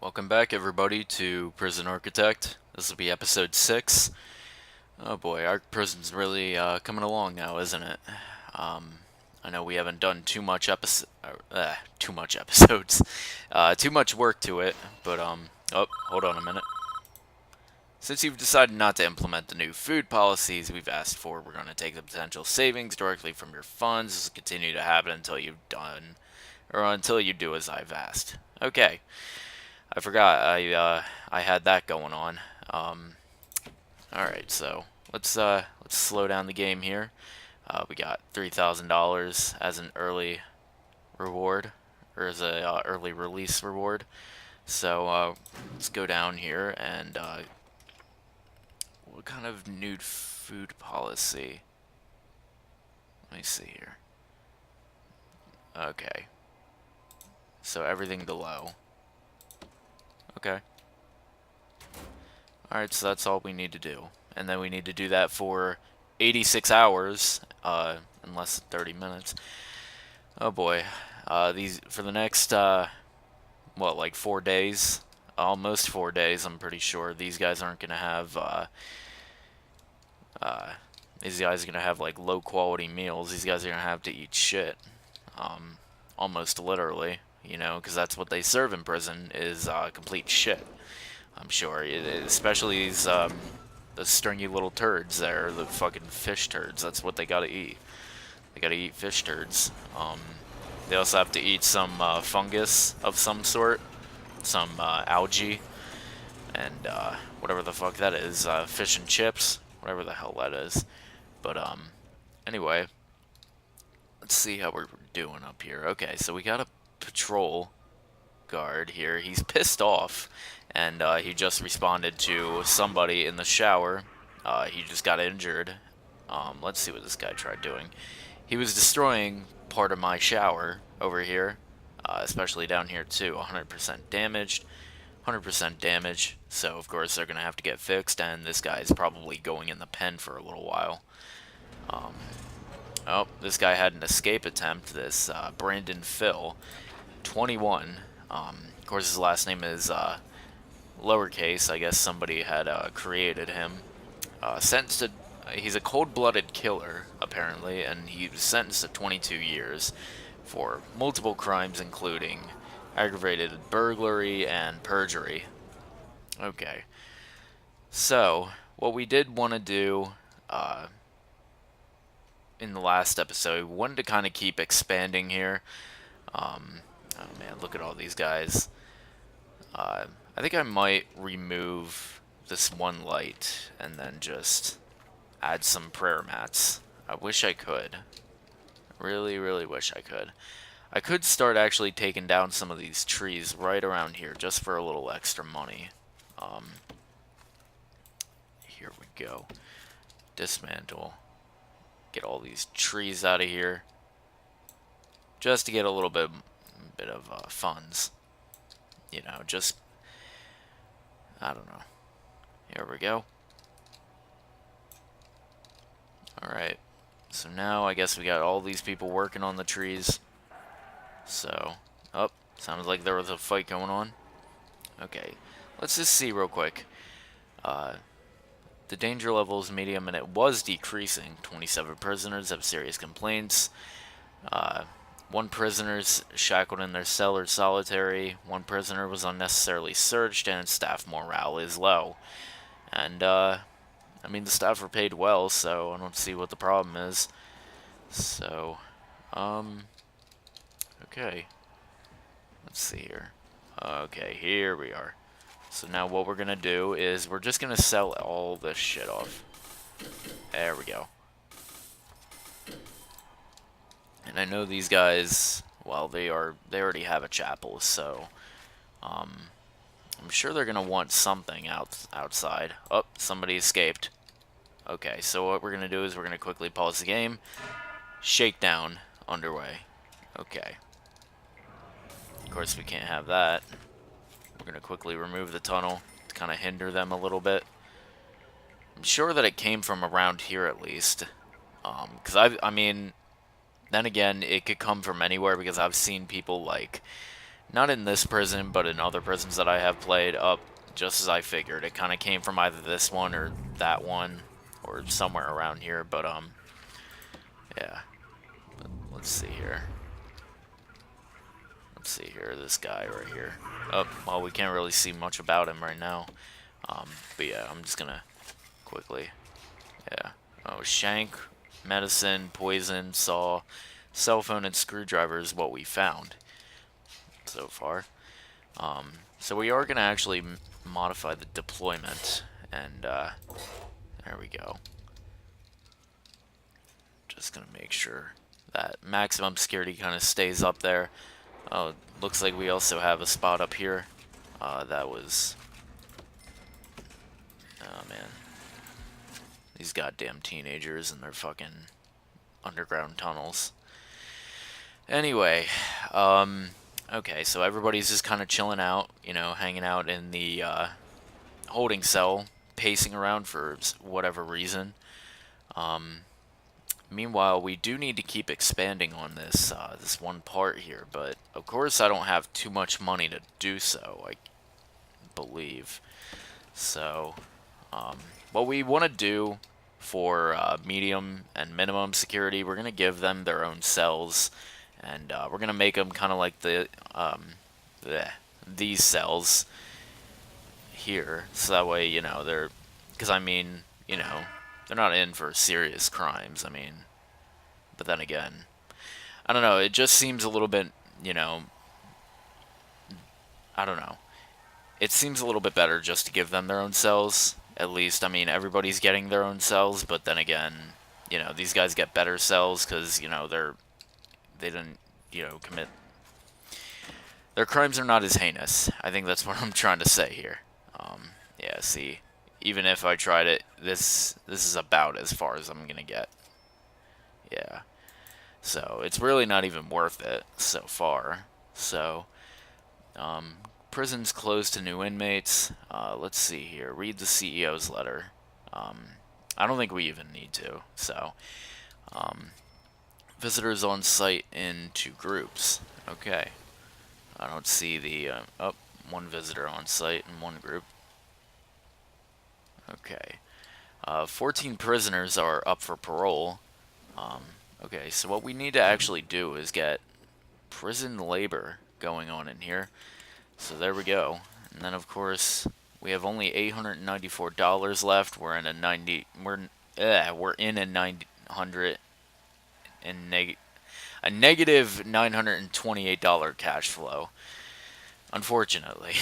Welcome back, everybody, to Prison Architect. This will be episode 6. Oh boy, our prison's really coming along now, isn't it? Um, I know we haven't done too much episodes, too much work to it, but oh, hold on a minute. Since you've decided not to implement the new food policies we've asked for, we're going to take the potential savings directly from your funds. This will continue to happen until you've done, or until you do as I've asked. Okay. I forgot I had that going on. All right, so let's slow down the game here. We got $3,000 as an early reward, or as a early release reward. So let's go down here and what kind of new food policy? Let me see here. Okay, so everything below. Okay. Alright, so that's all we need to do. And then we need to do that for 86 hours, in less than 30 minutes. Oh boy. These, for the next, what, like 4 days? Almost 4 days, I'm pretty sure. These guys aren't gonna have, uh, these guys are gonna have, like, low quality meals. These guys are gonna have to eat shit. Almost literally, you know, because that's what they serve in prison, is, complete shit. I'm sure, especially these the stringy little turds there, the fucking fish turds. That's what they gotta eat. They gotta eat fish turds. They also have to eat some fungus of some sort, some algae, and whatever the fuck that is, fish and chips, whatever the hell that is. But anyway, let's see how we're doing up here. Okay, so we got a patrol guard here. He's pissed off, and he just responded to somebody in the shower. He just got injured. Let's see what this guy tried doing. He was destroying part of my shower over here, especially down here too. 100% damaged. 100% damage. So of course they're gonna have to get fixed, and this guy is probably going in the pen for a little while. Oh, this guy had an escape attempt. This Brandon Phil, 21. Of course, his last name is lowercase. I guess somebody had created him. Sentenced to, he's a cold-blooded killer, apparently, and he was sentenced to 22 years for multiple crimes, including aggravated burglary and perjury. Okay. So, what we did want to do in the last episode, we wanted to kind of keep expanding here. Oh man, look at all these guys. I think I might remove this one light and then just add some prayer mats. I wish I could. Really, really wish I could. I could start actually taking down some of these trees right around here just for a little extra money. Here we go. Dismantle. Get all these trees out of here. Just to get a little bit of funds. You know, just, I don't know. Here we go. Alright. So now I guess we got all these people working on the trees. So, oh, sounded like there was a fight going on. Okay, let's just see real quick. The danger level is medium and it was decreasing. 27 prisoners have serious complaints. One prisoner's shackled in their cell or solitary. One prisoner was unnecessarily searched, and staff morale is low. And, I mean, the staff are paid well, so I don't see what the problem is. So, okay. Let's see here. Okay, here we are. So now what we're gonna do is we're just gonna sell all this shit off. There we go. And I know these guys, well, they already have a chapel, so I'm sure they're gonna want something outside. Oh, somebody escaped. Okay, so what we're gonna do is we're gonna quickly pause the game. Shakedown underway. Okay. Of course, we can't have that. We're gonna quickly remove the tunnel to kind of hinder them a little bit. I'm sure that it came from around here at least. I mean, then again, it could come from anywhere because I've seen people, like, Not in this prison, but in other prisons that I have played, up just as I figured. It kind of came from either this one or that one, or somewhere around here, but, yeah. But let's see here. Let's see here, this guy right here. Oh, well, we can't really see much about him right now. But yeah, I'm just gonna quickly, yeah. Oh, shank, medicine, poison, saw, cell phone, and screwdriver is what we found so far. So we are gonna actually modify the deployment, and there we go. Just gonna make sure that maximum security kind of stays up there. Oh, looks like we also have a spot up here. That was... Oh, man. These goddamn teenagers and their fucking underground tunnels. Anyway, okay, so everybody's just kind of chilling out, you know, hanging out in the holding cell, pacing around for whatever reason. Meanwhile, we do need to keep expanding on this this one part here, but of course I don't have too much money to do so, I believe. So, what we want to do for medium and minimum security, we're going to give them their own cells, and we're going to make them kind of like these cells here, so that way, you know, they're, because I mean, you know, they're not in for serious crimes, I mean, but then again, I don't know, it just seems a little bit, you know, I don't know, it seems a little bit better just to give them their own cells, at least. I mean, everybody's getting their own cells, but then again, you know, these guys get better cells because, you know, they didn't, you know, commit, their crimes are not as heinous. I think that's what I'm trying to say here. Yeah, see, even if I tried it, this is about as far as I'm gonna get. Yeah, so it's really not even worth it so far. So, prison's closed to new inmates. Let's see here. Read the CEO's letter. I don't think we even need to. So, visitors on site in 2 groups. Okay. I don't see the, oh, 1 visitor on site in 1 group. Okay. 14 prisoners are up for parole. Okay, so what we need to actually do is get prison labor going on in here. So there we go. And then of course we have only $894 left. We're in a 90. We're in a 900 and a negative $928 cash flow. Unfortunately.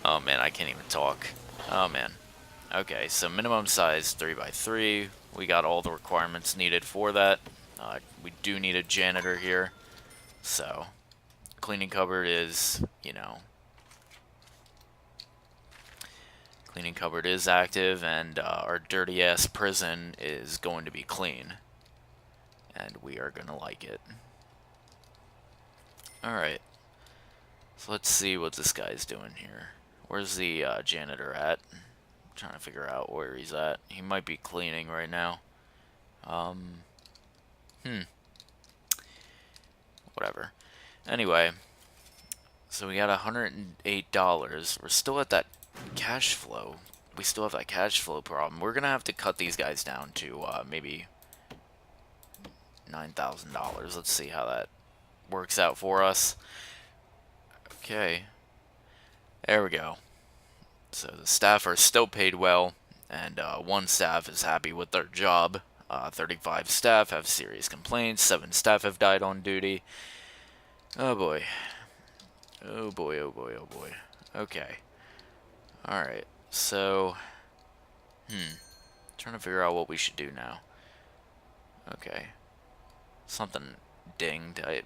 Oh man, I can't even talk. Oh man. Okay, so minimum size 3x3. We got all the requirements needed for that. We do need a janitor here. So, cleaning cupboard is, you know, cleaning cupboard is active, and our dirty ass prison is going to be clean. And we are gonna like it. Alright. So let's see what this guy's doing here. Where's the janitor at? I'm trying to figure out where he's at. He might be cleaning right now. Whatever. Anyway, so we got $108. We're still at that cash flow. We still have that cash flow problem. We're gonna have to cut these guys down to maybe $9,000. Let's see how that works out for us. Okay. There we go. So the staff are still paid well, and 1 staff is happy with their job. 35 staff have serious complaints. 7 staff have died on duty. Oh boy. Oh boy, oh boy, oh boy. Okay. Alright, so... Trying to figure out what we should do now. Okay. Something dinged.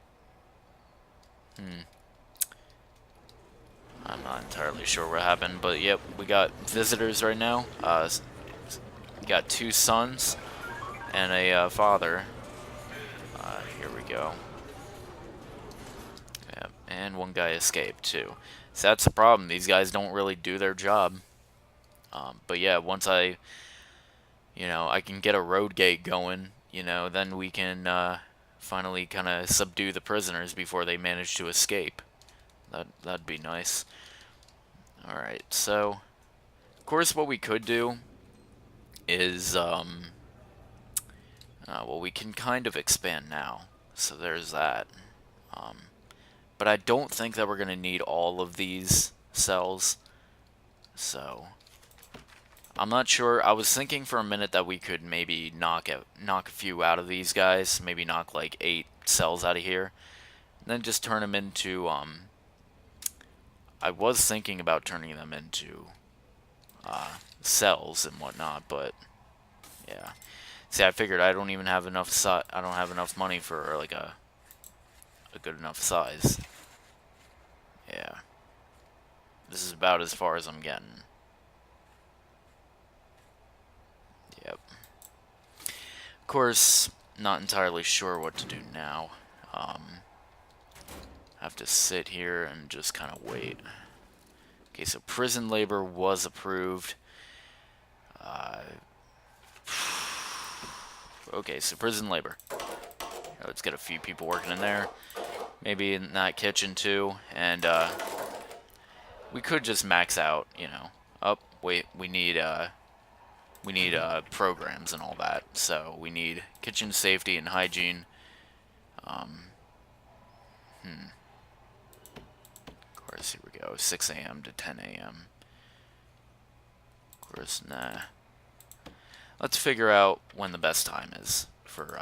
I'm not entirely sure what happened, but yep, we got visitors right now. We got 2 sons and a father. Here we go. Yep, and 1 guy escaped too. So that's the problem. These guys don't really do their job. But yeah, once I can get a road gate going, then we can finally kind of subdue the prisoners before they manage to escape. That'd be nice. Alright, so, of course what we could do is, well, we can kind of expand now. So there's that. Um, but I don't think that we're going to need all of these cells. So, I'm not sure. I was thinking for a minute that we could maybe knock a few out of these guys. Maybe knock like 8 cells out of here. And then just turn them into, I was thinking about turning them into cells and whatnot, but yeah. See, I figured I don't even have enough I don't have enough money for like a good enough size. Yeah. This is about as far as I'm getting. Yep. Of course, not entirely sure what to do now. Have to sit here and just kind of wait. Okay, so prison labor was approved. Okay, so prison labor. Let's get a few people working in there. Maybe in that kitchen too. And we could just max out, you know. Oh, wait, we need programs and all that. So we need kitchen safety and hygiene. Of course, here we go. 6 a.m. to 10 a.m. Of course, nah. Let's figure out when the best time is for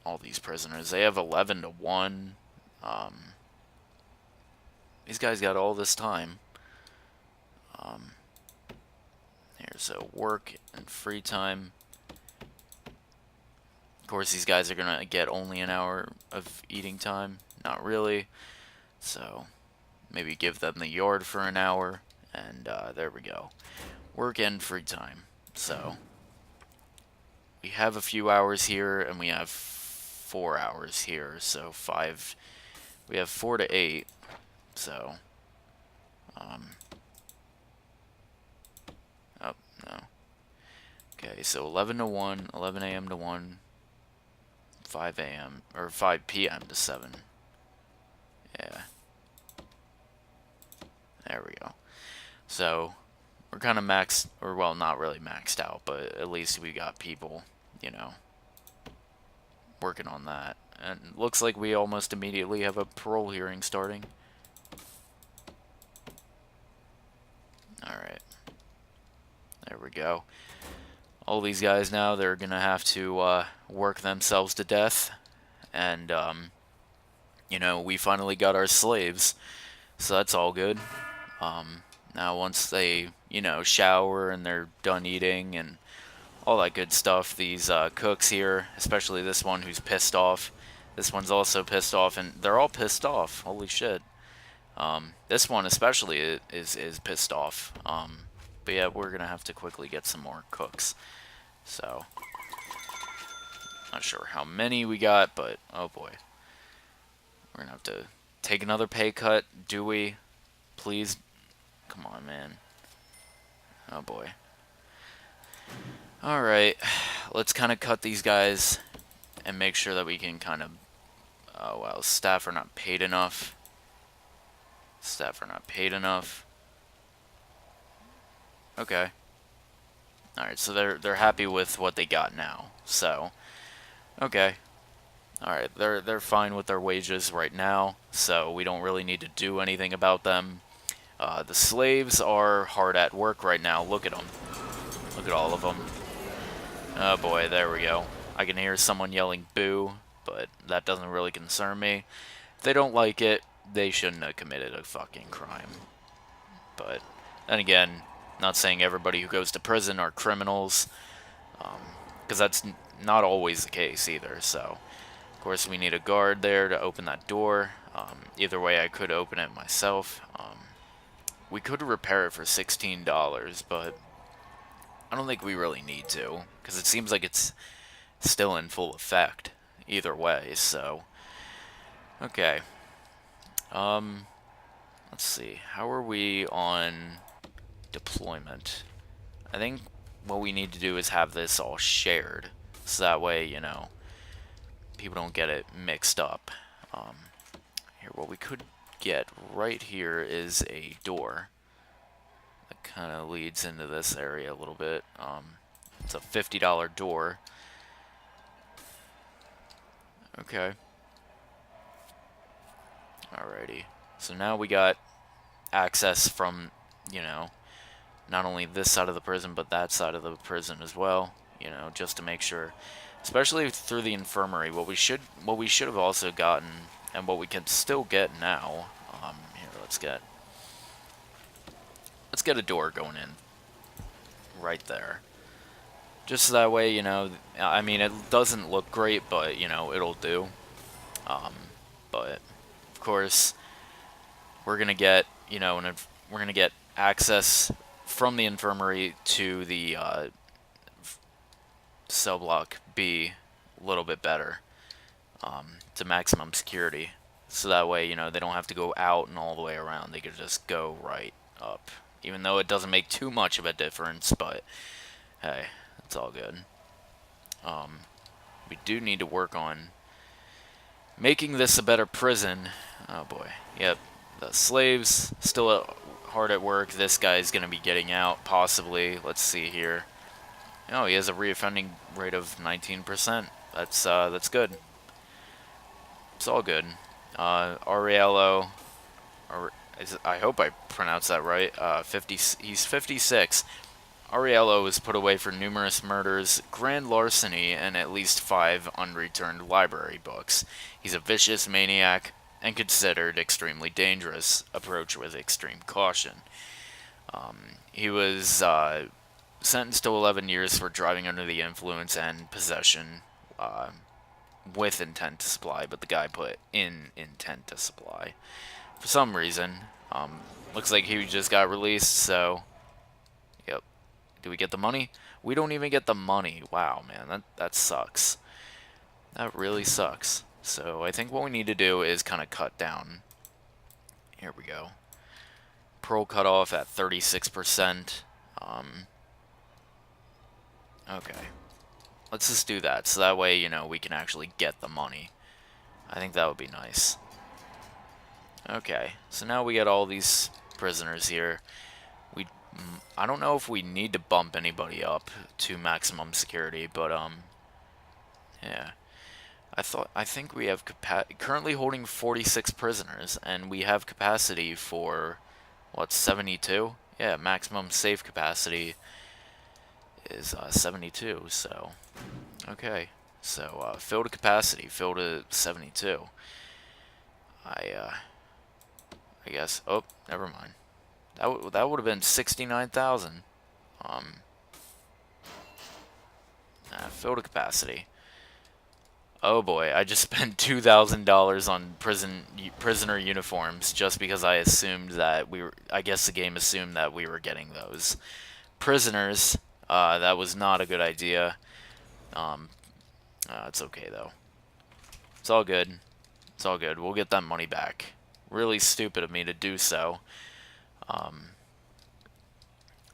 all these prisoners. They have 11 to 1. These guys got all this time. Here's work and free time. Of course, these guys are gonna get only an hour of eating time. Not really. So, maybe give them the yard for an hour. And there we go. Work and free time. So, we have a few hours here, and we have 4 hours here. So, 5. We have 4 to 8. So, oh, no. Okay, so 11 to 1, 11 a.m. to 1, 5 a.m. or 5 p.m. to 7. Yeah. There we go. So, we're kind of maxed, or well, not really maxed out, but at least we got people, you know, working on that. And looks like we almost immediately have a parole hearing starting. Alright. There we go. All these guys now, they're going to have to work themselves to death. And, you know, we finally got our slaves. So that's all good. Now once they, you know, shower and they're done eating and all that good stuff, these cooks here, especially this one who's pissed off. This one's also pissed off, and they're all pissed off. Holy shit. This one especially is pissed off. But yeah, we're gonna have to quickly get some more cooks. So, not sure how many we got, but oh boy. We're gonna have to take another pay cut. Do we? Please? Come on, man. Oh boy. Alright, let's kind of cut these guys and make sure that we can kind of... Oh, well, staff are not paid enough. Staff are not paid enough. Okay. Alright, so they're happy with what they got now. So, okay. Alright, they're fine with their wages right now, so we don't really need to do anything about them. The slaves are hard at work right now. Look at them. Look at all of them. Oh boy, there we go. I can hear someone yelling boo, but that doesn't really concern me. If they don't like it, they shouldn't have committed a fucking crime. But then again, not saying everybody who goes to prison are criminals, because that's not always the case either. So, of course, we need a guard there to open that door. Either way, I could open it myself. We could repair it for $16, but I don't think we really need to, because it seems like it's still in full effect either way. So, okay. Let's see. How are we on deployment? I think what we need to do is have this all shared, so that way, you know, people don't get it mixed up. Here, what we could get right here is a door that kind of leads into this area a little bit. It's a $50 door. Okay. Alrighty. So now we got access from, you know, not only this side of the prison, but that side of the prison as well. You know, just to make sure, especially through the infirmary. What we should have also gotten, and what we can still get now. Here, let's get a door going in right there. Just so that way, you know, I mean, it doesn't look great, but, you know, it'll do. But, of course, we're going to get, you know, we're going to get access from the infirmary to the cell block B a little bit better, to maximum security. So that way, you know, they don't have to go out and all the way around. They could just go right up. Even though it doesn't make too much of a difference, but, hey, it's all good. We do need to work on making this a better prison. Oh boy. Yep. The slaves still hard at work. This guy's going to be getting out, possibly. Let's see here. Oh, he has a reoffending rate of 19%. That's good. It's all good. Aurelio, I hope I pronounced that right. He's 56. Aurelio was put away for numerous murders, grand larceny, and at least 5 unreturned library books. He's a vicious maniac and considered extremely dangerous. Approach with extreme caution. He was sentenced to 11 years for driving under the influence and possession with intent to supply, but the guy put in intent to supply. For some reason, looks like he just got released, so, yep. Do we get the money? We don't even get the money. Wow, man, that sucks. That really sucks. So I think what we need to do is kind of cut down. Here we go. Pearl cutoff at 36%. Okay. Let's just do that, so that way, you know, we can actually get the money. I think that would be nice. Okay, so now we got all these prisoners here. I don't know if we need to bump anybody up to maximum security, but, yeah. I think we have currently holding 46 prisoners, and we have capacity for, what, 72? Yeah, maximum safe capacity is 72, so, okay. So, fill to capacity, fill to 72. I guess, oh, never mind. That would have been 69,000. Fill to capacity. Oh boy, I just spent $2,000 on prisoner uniforms just because I assumed that I guess the game assumed that we were getting those. Prisoners, that was not a good idea. It's okay though. It's all good. It's all good. We'll get that money back. Really stupid of me to do so.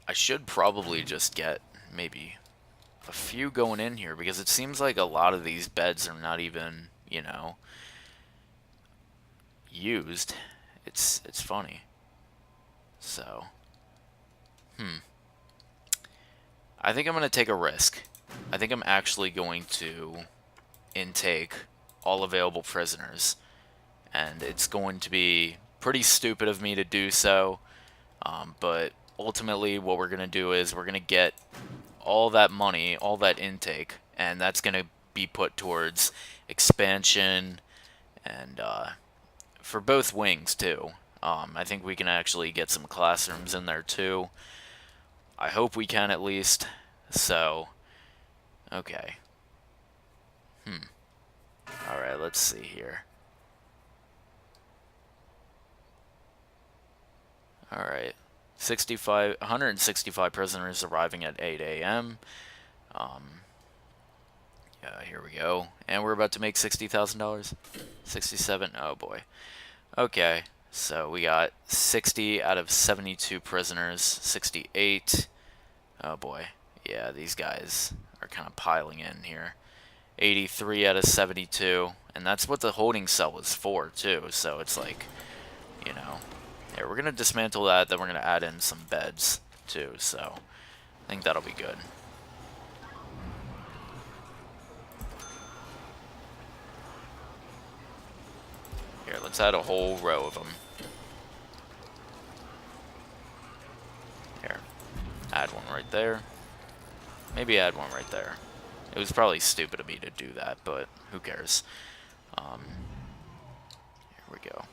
I should probably just get maybe a few going in here, because it seems like a lot of these beds are not even, you know, used. It's funny. So, I think I'm going to take a risk. I think I'm actually going to intake all available prisoners, and it's going to be pretty stupid of me to do so, but ultimately what we're going to do is we're going to get all that money, all that intake, and that's going to be put towards expansion and for both wings too. I think we can actually get some classrooms in there too. I hope we can at least. So, okay. Alright, let's see here. Alright. 165 prisoners arriving at 8 a.m. Yeah, here we go. And we're about to make $60,000. 67. Oh boy. Okay. So we got 60 out of 72 prisoners. 68. Oh boy. Yeah, these guys are kind of piling in here. 83 out of 72. And that's what the holding cell was for, too. So it's like, you know. Here, we're gonna dismantle that, then we're gonna add in some beds, too, so I think that'll be good. Here, let's add a whole row of them. Here, add one right there. Maybe add one right there. It was probably stupid of me to do that, but who cares? Here we go.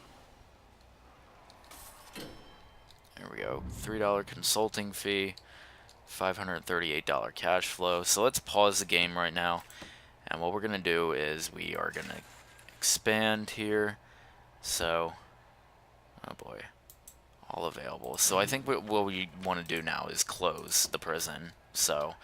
There we go. $3 consulting fee, $538 cash flow. So let's pause the game right now. And what we're going to do is we are going to expand here. So, oh boy, all available. So I think what we want to do now is close the prison. So,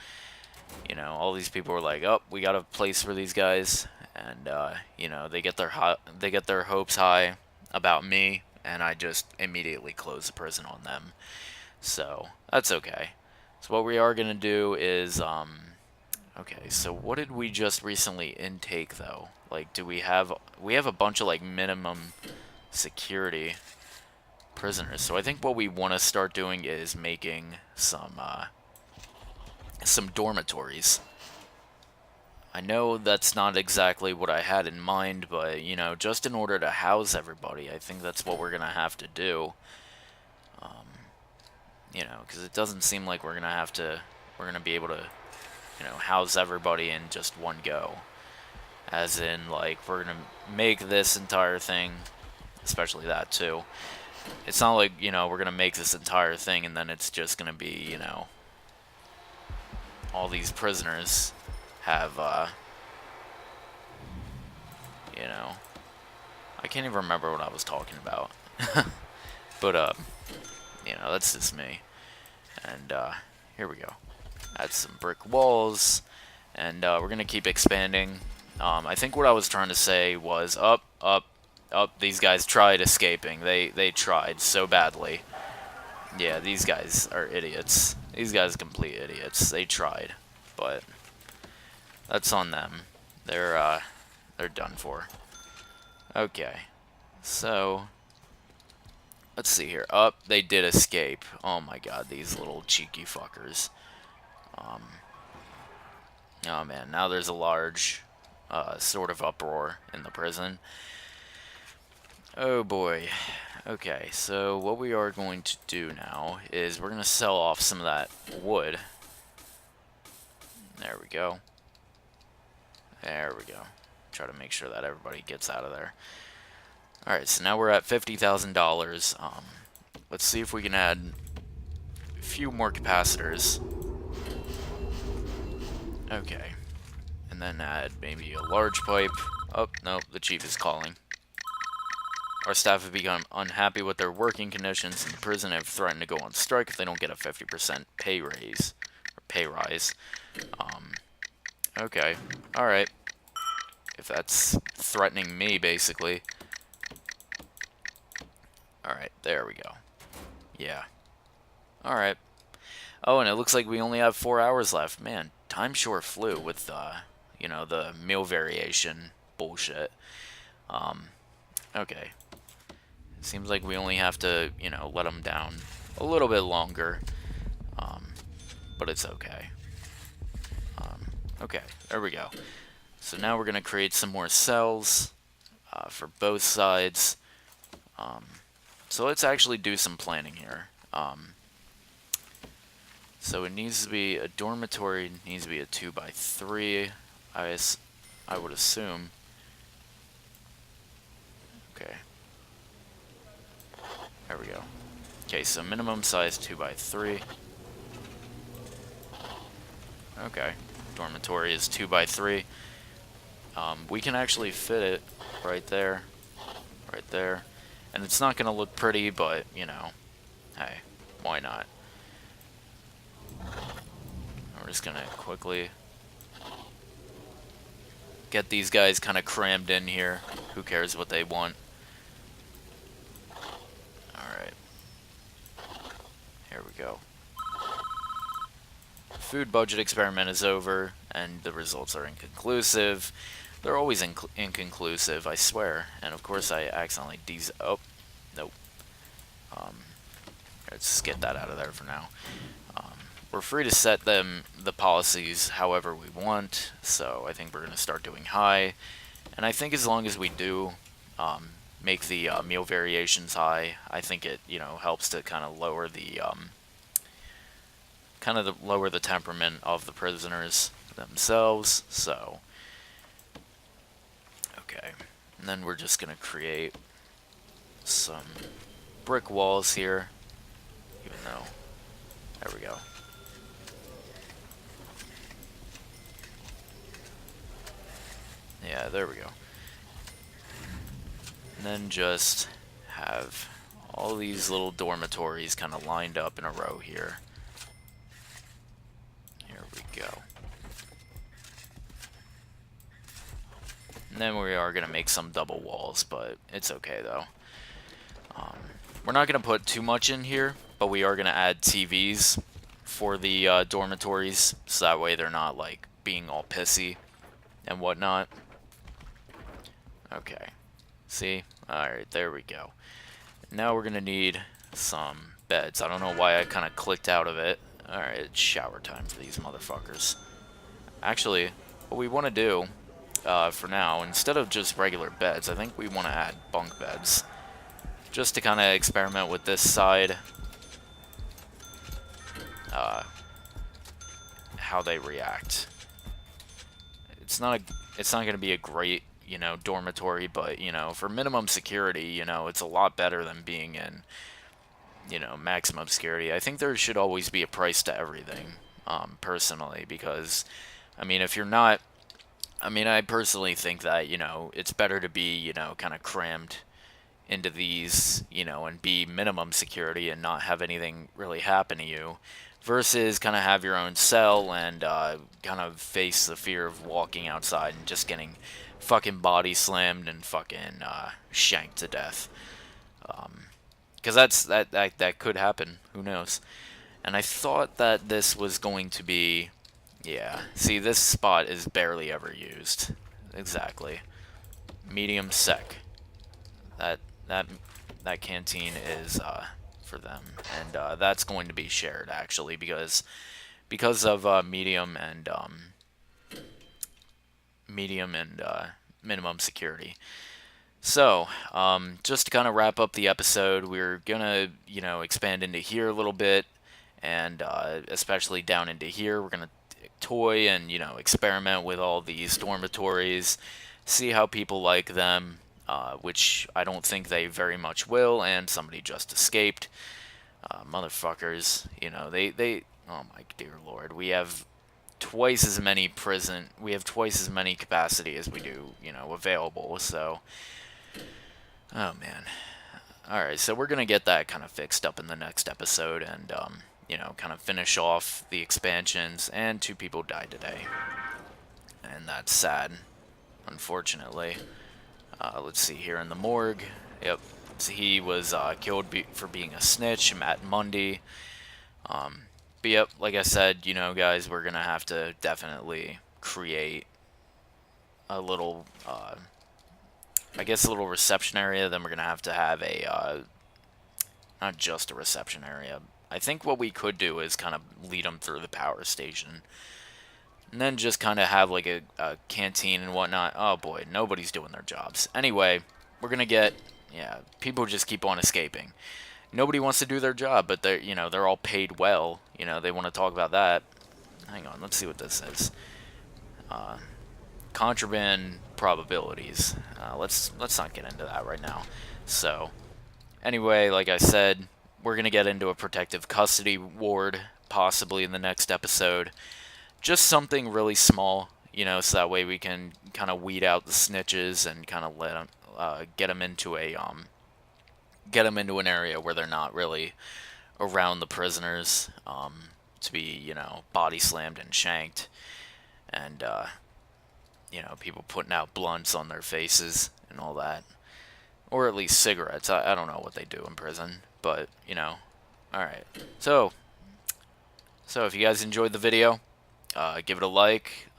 you know, all these people are like, oh, we got a place for these guys. And, you know, they get their hopes high about me. And I just immediately close the prison on them. So, that's okay. So what we are going to do is, okay, so what did we just recently intake, though? Like, do we have a bunch of, like, minimum security prisoners. So I think what we want to start doing is making some dormitories. I know that's not exactly what I had in mind, but, you know, just in order to house everybody, I think that's what we're going to have to do. You know, because it doesn't seem like we're going to be able to, you know, house everybody in just one go. As in, like, we're going to make this entire thing, especially that, too. It's not like, you know, we're going to make this entire thing and then it's just going to be, you know, all these prisoners have, you know, I can't even remember what I was talking about. But, you know, that's just me. And, here we go. Add some brick walls, and, we're going to keep expanding. I think what I was trying to say was up. These guys tried escaping. They tried so badly. Yeah, these guys are idiots. These guys are complete idiots. They tried, but that's on them. They're done for. Okay, so let's see here. They did escape. Oh my god, these little cheeky fuckers. Oh man, now there's a large sort of uproar in the prison. Oh boy. Okay, so what we are going to do now is we're going to sell off some of that wood. There we go. There we go. Try to make sure that everybody gets out of there. Alright, so now we're at $50,000. Let's see if we can add a few more capacitors. Okay. And then add maybe a large pipe. Oh, no, the chief is calling. Our staff have become unhappy with their working conditions in the prison and have threatened to go on strike if they don't get a 50% pay raise. Or pay rise. Okay. Alright. If that's threatening me, basically. Alright, there we go. Yeah. Alright. Oh, and it looks like we only have 4 hours left. Man, time sure flew with, you know, the meal variation bullshit. Okay. Seems like we only have to, you know, let them down a little bit longer. But it's okay. Okay, there we go. So now we're going to create some more cells for both sides. So let's actually do some planning here. So it needs to be a dormitory, it needs to be a 2x3, I would assume. Okay. There we go. Okay, so minimum size 2x3. Okay. Dormitory is 2x3. We can actually fit it right there. Right there. And it's not going to look pretty, but, you know, hey, why not? We're just going to quickly get these guys kind of crammed in here. Who cares what they want? Alright. Here we go. Food budget experiment is over, and the results are inconclusive. They're always inconclusive, I swear. And of course I accidentally oh, nope. Let's just get that out of there for now. We're free to set the policies however we want, so I think we're going to start doing high. And I think as long as we do make the meal variations high, I think it, helps to kind of lower the lower the temperament of the prisoners themselves. So, okay, and then we're just gonna create some brick walls here, even though, there we go. Yeah, there we go. And then just have all these little dormitories kind of lined up in a row here. Here we go. And then we are going to make some double walls, but it's okay though. We're not going to put too much in here, but we are going to add TVs for the dormitories, so that way they're not like being all pissy and whatnot. Okay. See? Alright, there we go. Now we're going to need some beds. I don't know why I kind of clicked out of it. Alright, it's shower time for these motherfuckers. Actually, what we want to do for now, instead of just regular beds, I think we want to add bunk beds. Just to kind of experiment with this side. How they react. It's not going to be a great, dormitory, but, for minimum security, it's a lot better than being in, maximum security. I think there should always be a price to everything, personally, because, I mean, if you're not, I personally think that, it's better to be, kind of crammed into these, and be minimum security and not have anything really happen to you, versus kind of have your own cell and kind of face the fear of walking outside and just getting fucking body slammed and fucking shanked to death. Because that could happen. Who knows? And I thought that this was going to be, yeah. See, this spot is barely ever used. Exactly. Medium sec. That canteen is for them, and that's going to be shared actually because of medium and minimum security. So, just to kind of wrap up the episode, we're gonna expand into here a little bit, and especially down into here, we're gonna toy and experiment with all these dormitories, see how people like them. Which I don't think they very much will, and somebody just escaped. Motherfuckers, they, oh my dear lord, we have twice as many capacity as we do, available, so, oh man. Alright, so we're gonna get that kind of fixed up in the next episode, and, kind of finish off the expansions, and 2 people died today. And that's sad, unfortunately. Let's see here in the morgue. Yep, so he was killed for being a snitch, Matt Mundy. But yep, like I said, guys, we're gonna have to definitely create a little, I guess a little reception area. Then we're gonna have to have a, not just a reception area. I think what we could do is kind of lead them through the power station. And then just kind of have like a canteen and whatnot. Oh boy, nobody's doing their jobs. Anyway, we're gonna get, yeah, people just keep on escaping. Nobody wants to do their job, but they're all paid well. They want to talk about that. Hang on, let's see what this is. Contraband probabilities. Let's not get into that right now. So, anyway, like I said, we're gonna get into a protective custody ward possibly in the next episode. Just something really small, so that way we can kind of weed out the snitches and kind of let them, get them into an area where they're not really around the prisoners, to be, body slammed and shanked, and, people putting out blunts on their faces and all that, or at least cigarettes. I don't know what they do in prison, but, alright. So if you guys enjoyed the video, give it a like,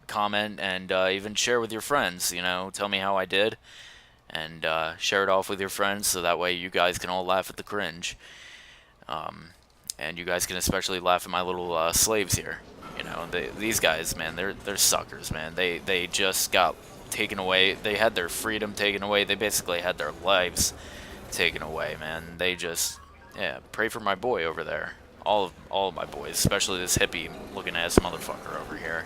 comment, and even share with your friends, tell me how I did. and share it off with your friends so that way you guys can all laugh at the cringe. And you guys can especially laugh at my little slaves here. You know, these guys, man, they're suckers, man. They just got taken away. They had their freedom taken away. They basically had their lives taken away, man. They just, yeah, pray for my boy over there. All of my boys, especially this hippie looking ass motherfucker over here.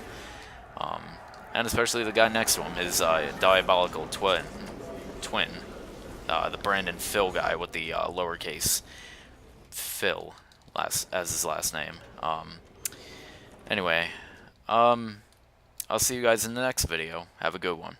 And especially the guy next to him, his diabolical twin, the Brandon Phil guy with the lowercase Phil as his last name. Anyway, I'll see you guys in the next video. Have a good one.